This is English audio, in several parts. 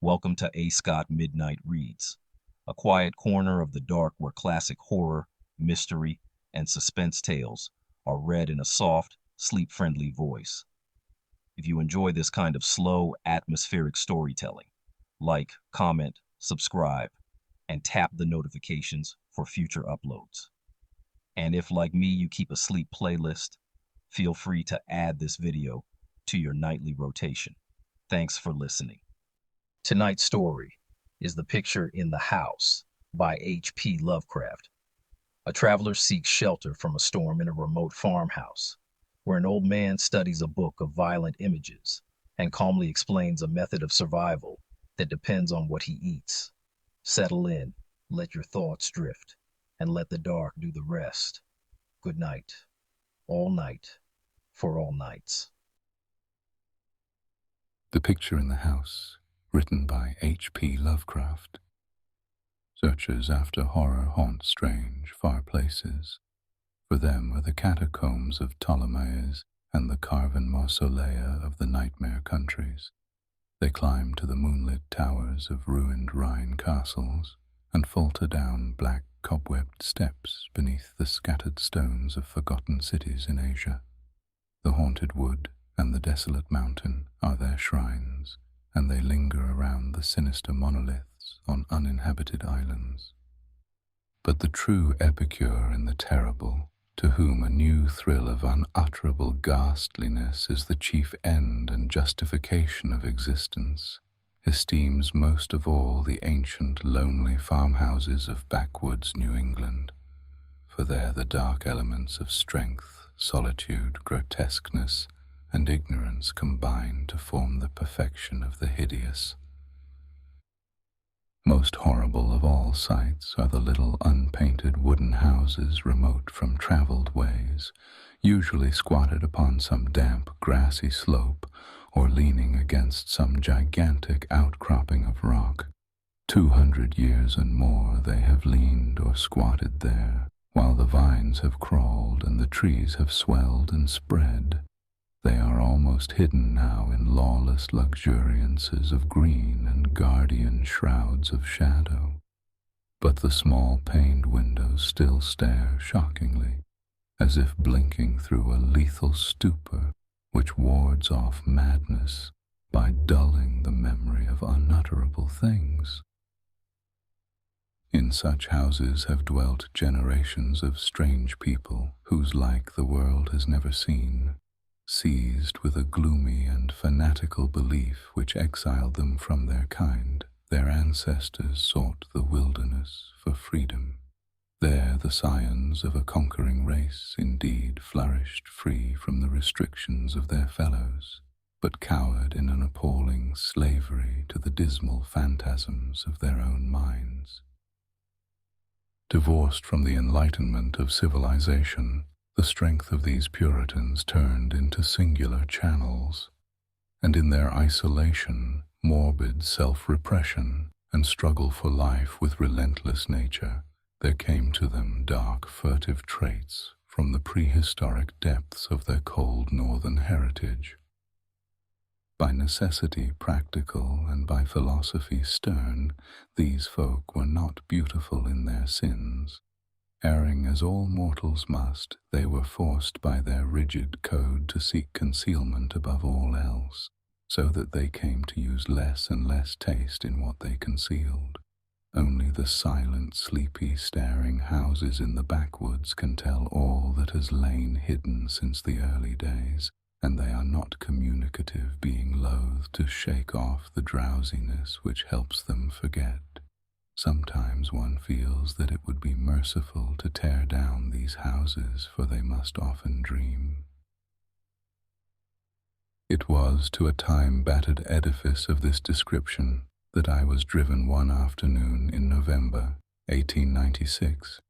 Welcome to A. Scott Midnight Reads, a quiet corner of the dark where classic horror, mystery, and suspense tales are read in a soft, sleep-friendly voice. If you enjoy this kind of slow, atmospheric storytelling, like, comment, subscribe, and tap the notifications for future uploads. And if, like me, you keep a sleep playlist, feel free to add this video to your nightly rotation. Thanks for listening. Tonight's story is The Picture in the House by H.P. Lovecraft. A traveler seeks shelter from a storm in a remote farmhouse, where an old man studies a book of violent images and calmly explains a method of survival that depends on what he eats. Settle in, let your thoughts drift, and let the dark do the rest. Good night, all night, for all nights. The Picture in the House, written by H.P. Lovecraft. Searchers after horror haunt strange, far places. For them are the catacombs of Ptolemais and the carven mausolea of the nightmare countries. They climb to the moonlit towers of ruined Rhine castles and falter down black cobwebbed steps beneath the scattered stones of forgotten cities in Asia. The haunted wood and the desolate mountain are their shrines, and they linger around the sinister monoliths on uninhabited islands. But the true epicure in the terrible, to whom a new thrill of unutterable ghastliness is the chief end and justification of existence, esteems most of all the ancient, lonely farmhouses of backwoods New England, for there the dark elements of strength, solitude, grotesqueness, and ignorance combine to form the perfection of the hideous. Most horrible of all sights are the little unpainted wooden houses remote from traveled ways, usually squatted upon some damp, grassy slope or leaning against some gigantic outcropping of rock. 200 years and more they have leaned or squatted there, while the vines have crawled and the trees have swelled and spread. They are almost hidden now in lawless luxuriances of green and guardian shrouds of shadow. But the small paned windows still stare shockingly, as if blinking through a lethal stupor which wards off madness by dulling the memory of unutterable things. In such houses have dwelt generations of strange people whose like the world has never seen, seized with a gloomy and fanatical belief which exiled them from their kind. Their ancestors sought the wilderness for freedom. There the scions of a conquering race indeed flourished free from the restrictions of their fellows, but cowered in an appalling slavery to the dismal phantasms of their own minds. Divorced from the enlightenment of civilization, the strength of these Puritans turned into singular channels, and in their isolation, morbid self-repression, and struggle for life with relentless nature, there came to them dark, furtive traits from the prehistoric depths of their cold northern heritage. By necessity practical and by philosophy stern, these folk were not beautiful in their sins. Erring as all mortals must, they were forced by their rigid code to seek concealment above all else, so that they came to use less and less taste in what they concealed. Only the silent, sleepy, staring houses in the backwoods can tell all that has lain hidden since the early days, and they are not communicative, being loath to shake off the drowsiness which helps them forget. Sometimes one feels that it would be merciful to tear down these houses, for they must often dream. It was to a time-battered edifice of this description that I was driven one afternoon in November 1896,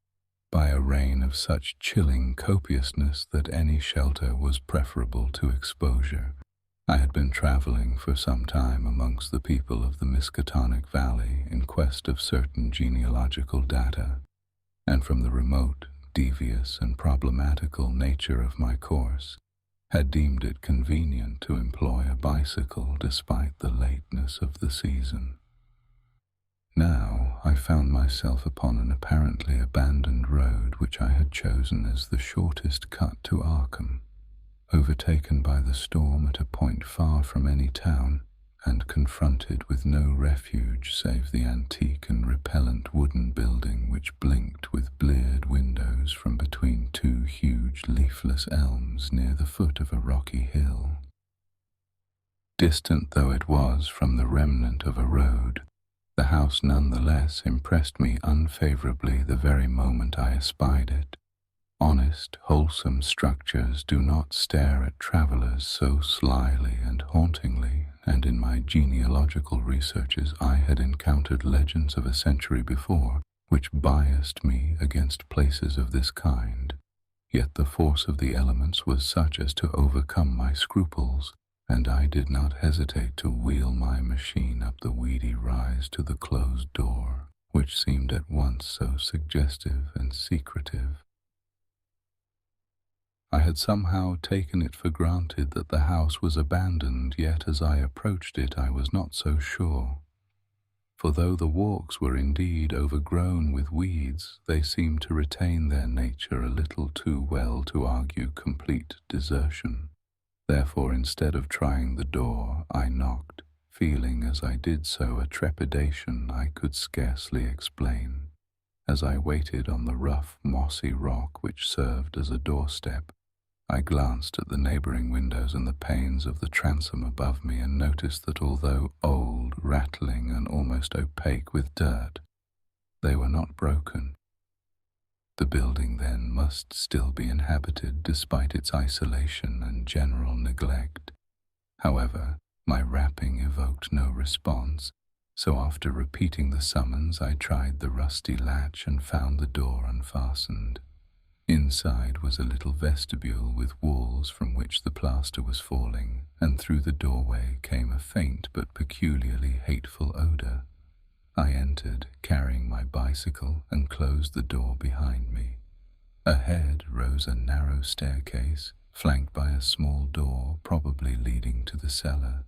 by a rain of such chilling copiousness that any shelter was preferable to exposure. I had been traveling for some time amongst the people of the Miskatonic Valley in quest of certain genealogical data, and from the remote, devious, and problematical nature of my course, had deemed it convenient to employ a bicycle despite the lateness of the season. Now I found myself upon an apparently abandoned road which I had chosen as the shortest cut to Arkham, overtaken by the storm at a point far from any town, and confronted with no refuge save the antique and repellent wooden building which blinked with bleared windows from between two huge leafless elms near the foot of a rocky hill. Distant though it was from the remnant of a road, the house nonetheless impressed me unfavorably the very moment I espied it. Honest, wholesome structures do not stare at travelers so slyly and hauntingly, and in my genealogical researches I had encountered legends of a century before which biased me against places of this kind. Yet the force of the elements was such as to overcome my scruples, and I did not hesitate to wheel my machine up the weedy rise to the closed door, which seemed at once so suggestive and secretive. I had somehow taken it for granted that the house was abandoned, yet as I approached it I was not so sure. For though the walks were indeed overgrown with weeds, they seemed to retain their nature a little too well to argue complete desertion. Therefore, instead of trying the door, I knocked, feeling as I did so a trepidation I could scarcely explain. As I waited on the rough, mossy rock which served as a doorstep, I glanced at the neighboring windows and the panes of the transom above me and noticed that although old, rattling, and almost opaque with dirt, they were not broken. The building, then, must still be inhabited despite its isolation and general neglect. However, my rapping evoked no response, so after repeating the summons I tried the rusty latch and found the door unfastened. Inside was a little vestibule with walls from which the plaster was falling, and through the doorway came a faint but peculiarly hateful odor. I entered, carrying my bicycle, and closed the door behind me. Ahead rose a narrow staircase, flanked by a small door probably leading to the cellar,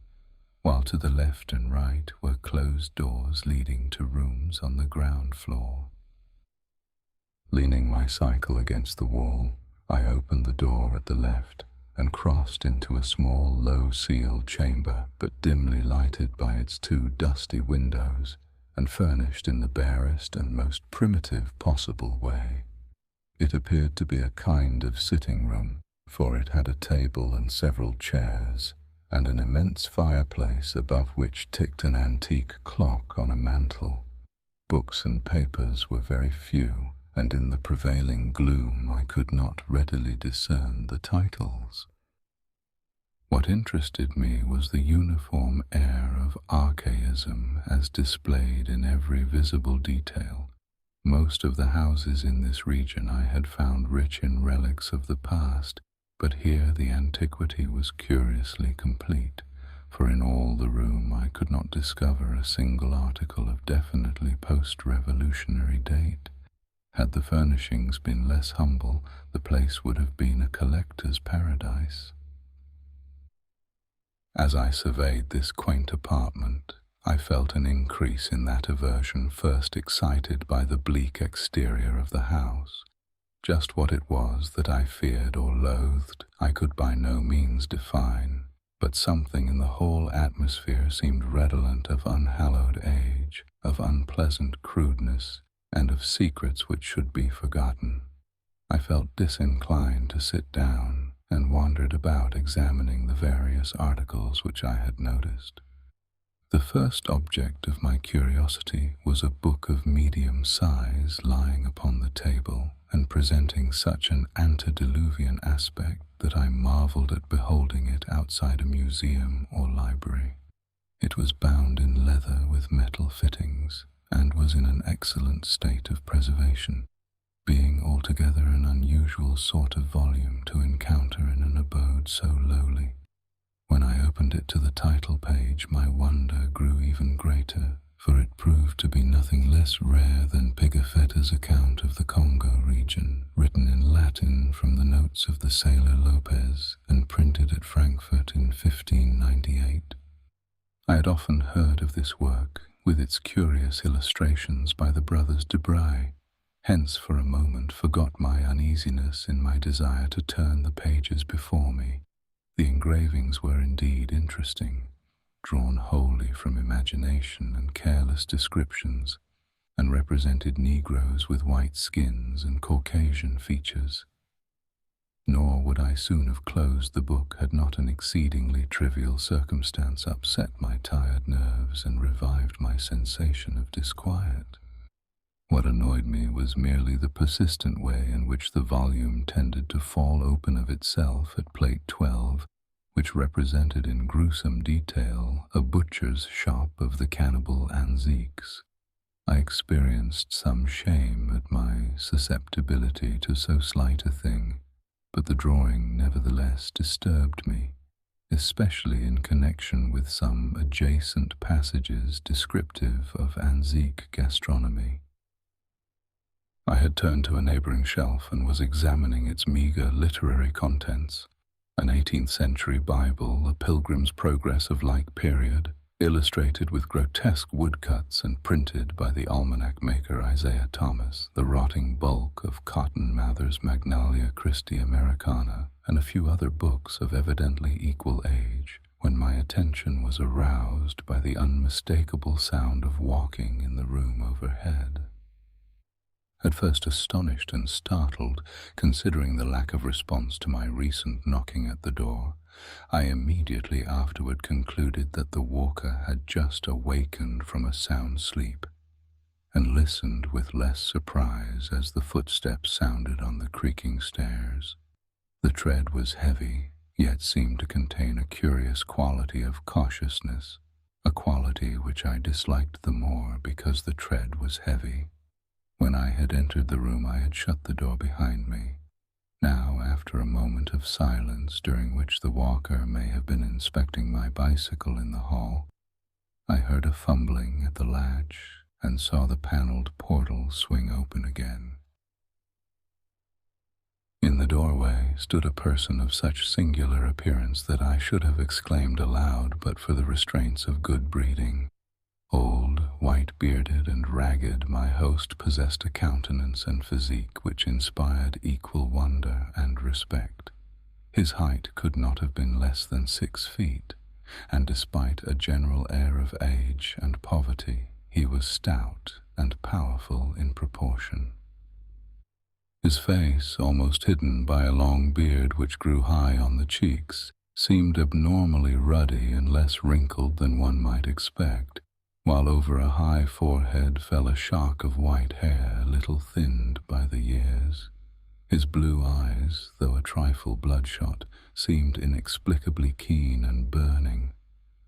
while to the left and right were closed doors leading to rooms on the ground floor. Leaning my cycle against the wall, I opened the door at the left and crossed into a small, low-ceiled chamber, but dimly lighted by its two dusty windows, and furnished in the barest and most primitive possible way. It appeared to be a kind of sitting room, for it had a table and several chairs, and an immense fireplace above which ticked an antique clock on a mantel. Books and papers were very few, and in the prevailing gloom I could not readily discern the titles. What interested me was the uniform air of archaism as displayed in every visible detail. Most of the houses in this region I had found rich in relics of the past, but here the antiquity was curiously complete, for in all the room I could not discover a single article of definitely post-revolutionary date. Had the furnishings been less humble, the place would have been a collector's paradise. As I surveyed this quaint apartment, I felt an increase in that aversion first excited by the bleak exterior of the house. Just what it was that I feared or loathed, I could by no means define, but something in the whole atmosphere seemed redolent of unhallowed age, of unpleasant crudeness, and of secrets which should be forgotten. I felt disinclined to sit down, and wandered about examining the various articles which I had noticed. The first object of my curiosity was a book of medium size lying upon the table and presenting such an antediluvian aspect that I marveled at beholding it outside a museum or library. It was bound in leather with metal fittings, and was in an excellent state of preservation, being altogether an unusual sort of volume to encounter in an abode so lowly. When I opened it to the title page, my wonder grew even greater, for it proved to be nothing less rare than Pigafetta's account of the Congo region, written in Latin from the notes of the sailor Lopez and printed at Frankfurt in 1598. I had often heard of this work, with its curious illustrations by the brothers Debray, hence for a moment forgot my uneasiness in my desire to turn the pages before me. The engravings were indeed interesting, drawn wholly from imagination and careless descriptions, and represented Negroes with white skins and Caucasian features. Nor would I soon have closed the book had not an exceedingly trivial circumstance upset my tired nerves and revived my sensation of disquiet. What annoyed me was merely the persistent way in which the volume tended to fall open of itself at plate 12, which represented in gruesome detail a butcher's shop of the cannibal Anziques. I experienced some shame at my susceptibility to so slight a thing, but the drawing nevertheless disturbed me, especially in connection with some adjacent passages descriptive of Anzique gastronomy. I had turned to a neighboring shelf and was examining its meager literary contents. An 18th century Bible, a Pilgrim's Progress of like period, illustrated with grotesque woodcuts and printed by the almanac maker Isaiah Thomas, the rotting bulk of Cotton Mather's Magnalia Christi Americana, and a few other books of evidently equal age, when my attention was aroused by the unmistakable sound of walking in the room overhead. At first astonished and startled, considering the lack of response to my recent knocking at the door, I immediately afterward concluded that the walker had just awakened from a sound sleep, and listened with less surprise as the footsteps sounded on the creaking stairs. The tread was heavy, yet seemed to contain a curious quality of cautiousness, a quality which I disliked the more because the tread was heavy. When I had entered the room, I had shut the door behind me. Now, after a moment of silence during which the walker may have been inspecting my bicycle in the hall, I heard a fumbling at the latch and saw the paneled portal swing open again. In the doorway stood a person of such singular appearance that I should have exclaimed aloud but for the restraints of good breeding. Old, white-bearded, and ragged, my host possessed a countenance and physique which inspired equal wonder and respect. His height could not have been less than 6 feet, and despite a general air of age and poverty, he was stout and powerful in proportion. His face, almost hidden by a long beard which grew high on the cheeks, seemed abnormally ruddy and less wrinkled than one might expect, while over a high forehead fell a shock of white hair, little thinned by the years. His blue eyes, though a trifle bloodshot, seemed inexplicably keen and burning.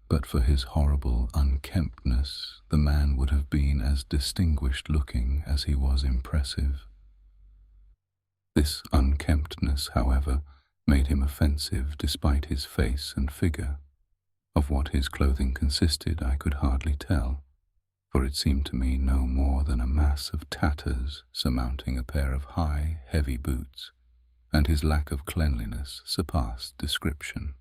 But for his horrible unkemptness, the man would have been as distinguished-looking as he was impressive. This unkemptness, however, made him offensive despite his face and figure. Of what his clothing consisted I could hardly tell, for it seemed to me no more than a mass of tatters surmounting a pair of high, heavy boots, and his lack of cleanliness surpassed description.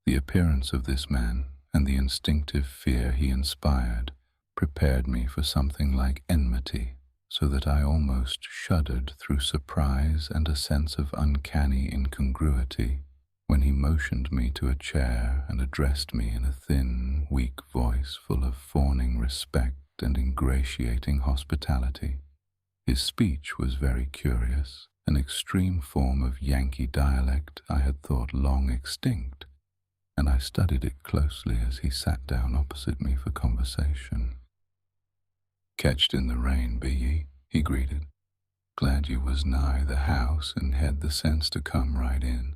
The appearance of this man and the instinctive fear he inspired prepared me for something like enmity, so that I almost shuddered through surprise and a sense of uncanny incongruity when he motioned me to a chair and addressed me in a thin, weak voice full of fawning respect and ingratiating hospitality. His speech was very curious, an extreme form of Yankee dialect I had thought long extinct, and I studied it closely as he sat down opposite me for conversation. "Catched in the rain, be ye?" he greeted. "Glad you was nigh the house and had the sense to come right in.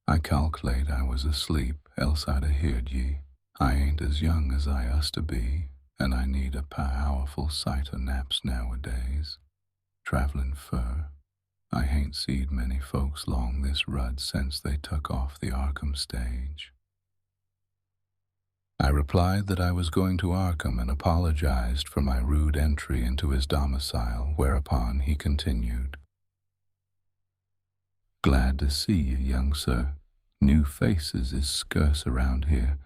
I calc'late I was asleep, else I'd 'a' heard ye. I ain't as young as I used to be, and I need a powerful sight o' naps nowadays. Travelin' fur. I hain't seed many folks long this rud since they took off the Arkham stage." I replied that I was going to Arkham and apologized for my rude entry into his domicile, whereupon he continued, "Glad to see you, young sir. New faces is scarce around here,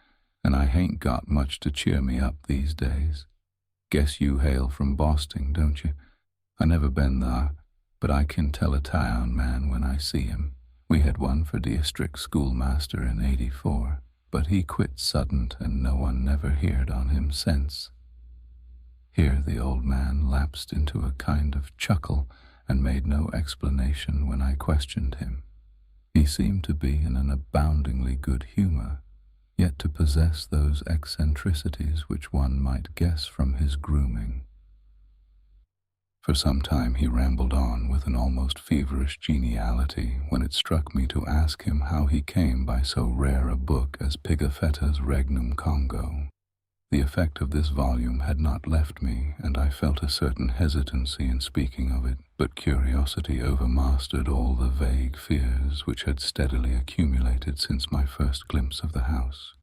and I hain't got much to cheer me up these days. Guess you hail from Boston, don't you? I never been thar, but I can tell a town man when I see him. We had one for district schoolmaster in '84, but he quit suddent and no one never heard on him since. Here the old man lapsed into a kind of chuckle and made no explanation when I questioned him. He seemed to be in an aboundingly good humor, yet to possess those eccentricities which one might guess from his grooming. For some time he rambled on with an almost feverish geniality when it struck me to ask him how he came by so rare a book as Pigafetta's Regnum Congo. The effect of this volume had not left me, and I felt a certain hesitancy in speaking of it, but curiosity overmastered all the vague fears which had steadily accumulated since my first glimpse of the house.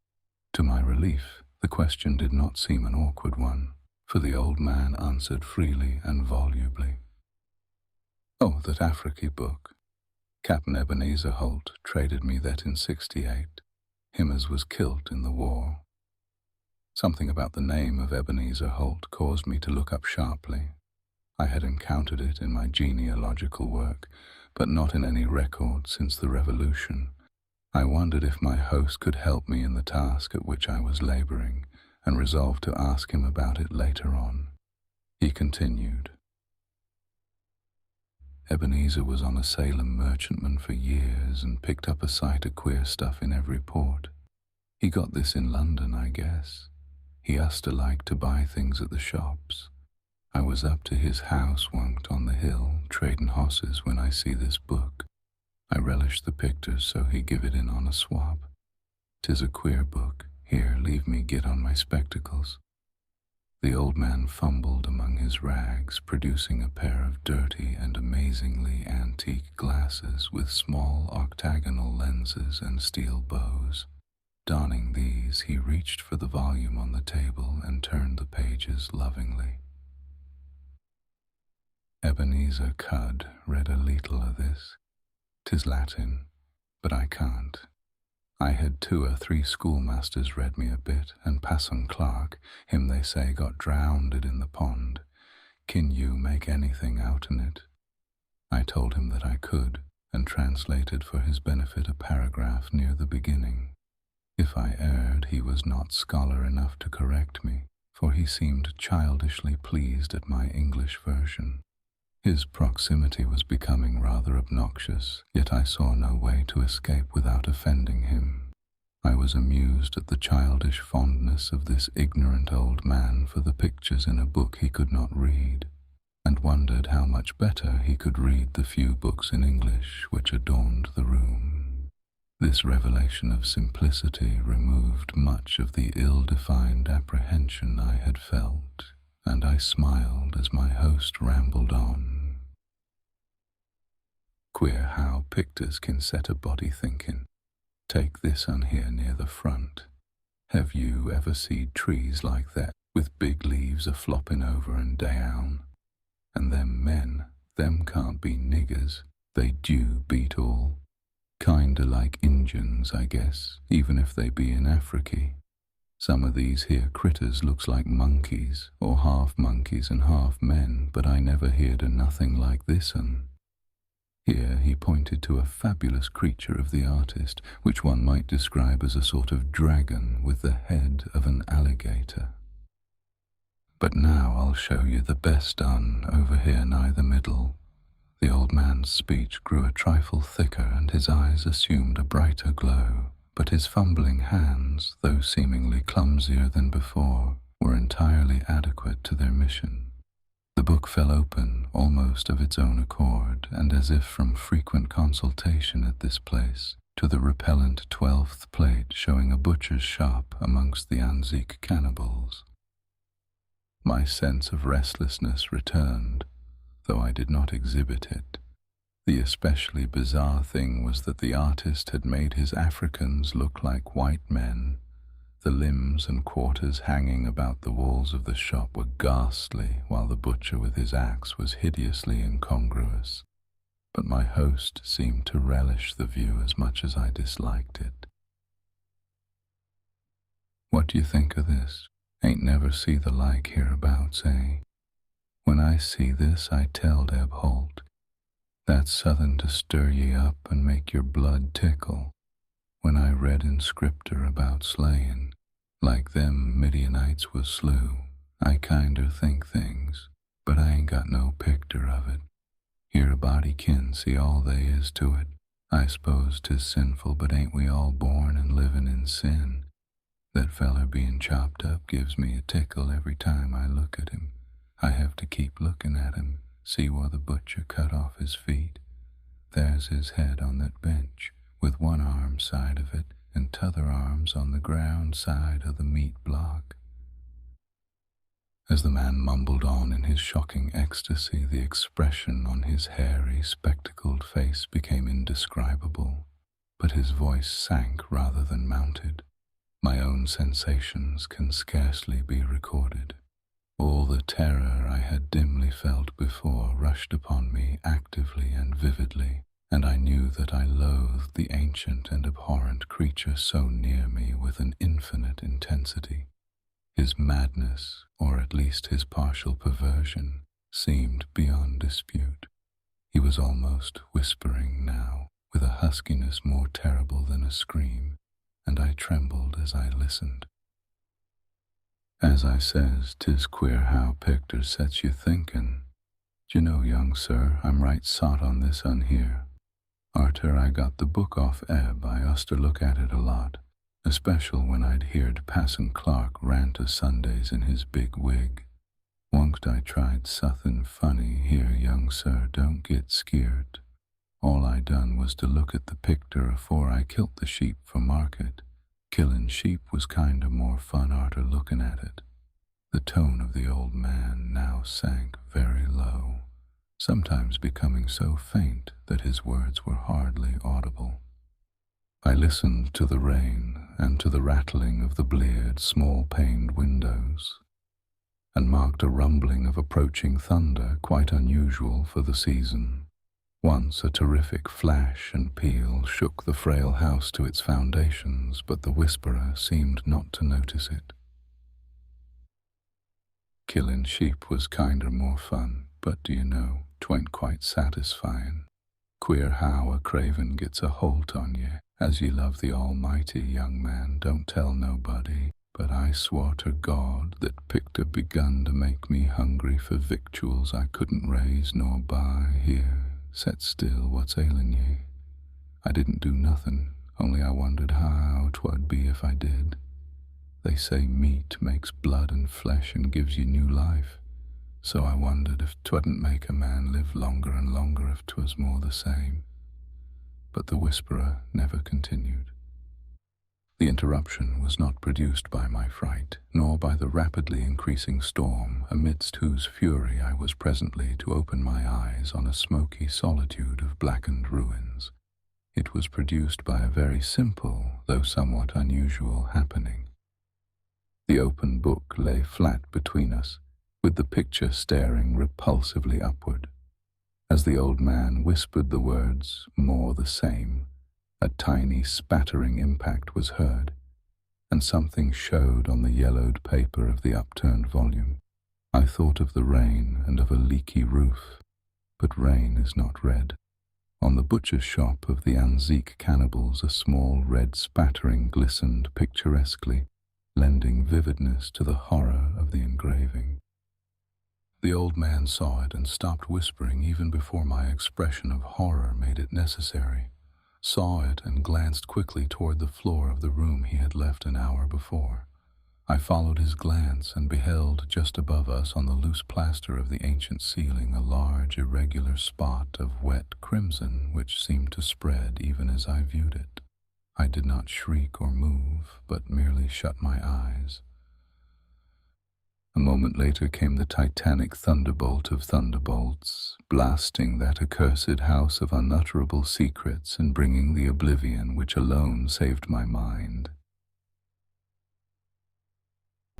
To my relief, the question did not seem an awkward one, for the old man answered freely and volubly. "Oh, that Africa book. Captain Ebenezer Holt traded me that in '68. Him as was killed in the war." Something about the name of Ebenezer Holt caused me to look up sharply. I had encountered it in my genealogical work, but not in any record since the Revolution. I wondered if my host could help me in the task at which I was laboring, and resolved to ask him about it later on. He continued. Ebenezer was on a Salem merchantman for years and picked up a sight of queer stuff in every port. He got this in London, I guess. He used to like to buy things at the shops. I was up to his house onct on the hill, trading hosses when I see this book. I relished the pictures, so he give it in on a swap. 'Tis a queer book. Here, leave me get on my spectacles. The old man fumbled among his rags, producing a pair of dirty and amazingly antique glasses with small octagonal lenses and steel bows. Donning these, he reached for the volume on the table and turned the pages lovingly. Ebenezer Cudd read a leetle of this. 'Tis Latin, but I can't. I had 2 or 3 schoolmasters read me a bit, and Passon Clark, him they say got drownded in the pond. Can you make anything out in it? I told him that I could, and translated for his benefit a paragraph near the beginning. If I erred, he was not scholar enough to correct me, for he seemed childishly pleased at my English version. His proximity was becoming rather obnoxious, yet I saw no way to escape without offending him. I was amused at the childish fondness of this ignorant old man for the pictures in a book he could not read, and wondered how much better he could read the few books in English which adorned the room. This revelation of simplicity removed much of the ill-defined apprehension I had felt, and I smiled as my host rambled on. Queer how pictures can set a body thinking. Take this on here near the front. Have you ever seen trees like that, with big leaves a-flopping over and down? And them men, them can't be niggers, they do beat all. Kinda like Injuns, I guess, even if they be in Africa. Some of these here critters looks like monkeys, or half monkeys and half men, but I never heard of nothing like this un. Here he pointed to a fabulous creature of the artist, which one might describe as a sort of dragon with the head of an alligator. But now I'll show you the best done over here nigh the middle. The old man's speech grew a trifle thicker and his eyes assumed a brighter glow, but his fumbling hands, though seemingly clumsier than before, were entirely adequate to their mission. The book fell open almost of its own accord, and as if from frequent consultation at this place, to the repellent 12th plate showing a butcher's shop amongst the Anzique cannibals. My sense of restlessness returned, though I did not exhibit it. The especially bizarre thing was that the artist had made his Africans look like white men. The limbs and quarters hanging about the walls of the shop were ghastly, while the butcher with his axe was hideously incongruous. But my host seemed to relish the view as much as I disliked it. What do you think of this? Ain't never see the like hereabouts, eh? When I see this, I tell Deb Holt, that's suthin' to stir ye up and make your blood tickle. When I read in Scripter about slayin', like them Midianites was slew, I kinder think things, but I ain't got no picter of it. Here a body kin see all they is to it. I s'pose 'tis sinful, but ain't we all born and livin' in sin? That feller bein' chopped up gives me a tickle every time I look at him. I have to keep lookin' at him, see where the butcher cut off his feet. There's his head on that bench, with one arm side of it and t'other arm's on the ground side of the meat block. As the man mumbled on in his shocking ecstasy, the expression on his hairy, spectacled face became indescribable, but his voice sank rather than mounted. My own sensations can scarcely be recorded. All the terror I had dimly felt before rushed upon me actively and vividly, and I knew that I loathed the ancient and abhorrent creature so near me with an infinite intensity. His madness, or at least his partial perversion, seemed beyond dispute. He was almost whispering now, with a huskiness more terrible than a scream, and I trembled as I listened. As I says, 'tis queer how picters sets you thinkin'. D'you know, young sir, I'm right sot on this un here. Arter I got the book off Ebb, I uster look at it a lot, especial when I'd heard Passon Clark rant o' Sundays in his big wig. Wonct I tried suthin' funny, here, young sir, don't get skeert. All I done was to look at the picter afore I kilt the sheep for market. Killin' sheep was kinder more fun arter lookin' at it. The tone of the old man now sank very low, sometimes becoming so faint that his words were hardly audible. I listened to the rain and to the rattling of the bleared, small-paned windows, and marked a rumbling of approaching thunder quite unusual for the season. Once a terrific flash and peal shook the frail house to its foundations, but the whisperer seemed not to notice it. Killin' sheep was kinder more fun, but do you know, 'twa'n't quite satisfyin'. Queer how a craven gets a holt on ye. As ye love the Almighty, young man, don't tell nobody, but I swore to God that Pictor begun to make me hungry for victuals I couldn't raise nor buy. Here, set still, what's ailin' ye? I didn't do nothin', only I wondered how 'twould be if I did. They say meat makes blood and flesh and gives you new life, so I wondered if 'twouldn't make a man live longer and longer if 'twas more the same. But the whisperer never continued. The interruption was not produced by my fright, nor by the rapidly increasing storm, amidst whose fury I was presently to open my eyes on a smoky solitude of blackened ruins. It was produced by a very simple, though somewhat unusual, happening. The open book lay flat between us, with the picture staring repulsively upward. As the old man whispered the words, "more the same," a tiny spattering impact was heard, and something showed on the yellowed paper of the upturned volume. I thought of the rain and of a leaky roof, but rain is not red. On the butcher's shop of the Anzique cannibals a small red spattering glistened picturesquely, lending vividness to the horror of the engraving. The old man saw it and stopped whispering even before my expression of horror made it necessary, saw it and glanced quickly toward the floor of the room he had left an hour before. I followed his glance and beheld just above us on the loose plaster of the ancient ceiling a large irregular spot of wet crimson which seemed to spread even as I viewed it. I did not shriek or move, but merely shut my eyes. A moment later came the titanic thunderbolt of thunderbolts, blasting that accursed house of unutterable secrets and bringing the oblivion which alone saved my mind.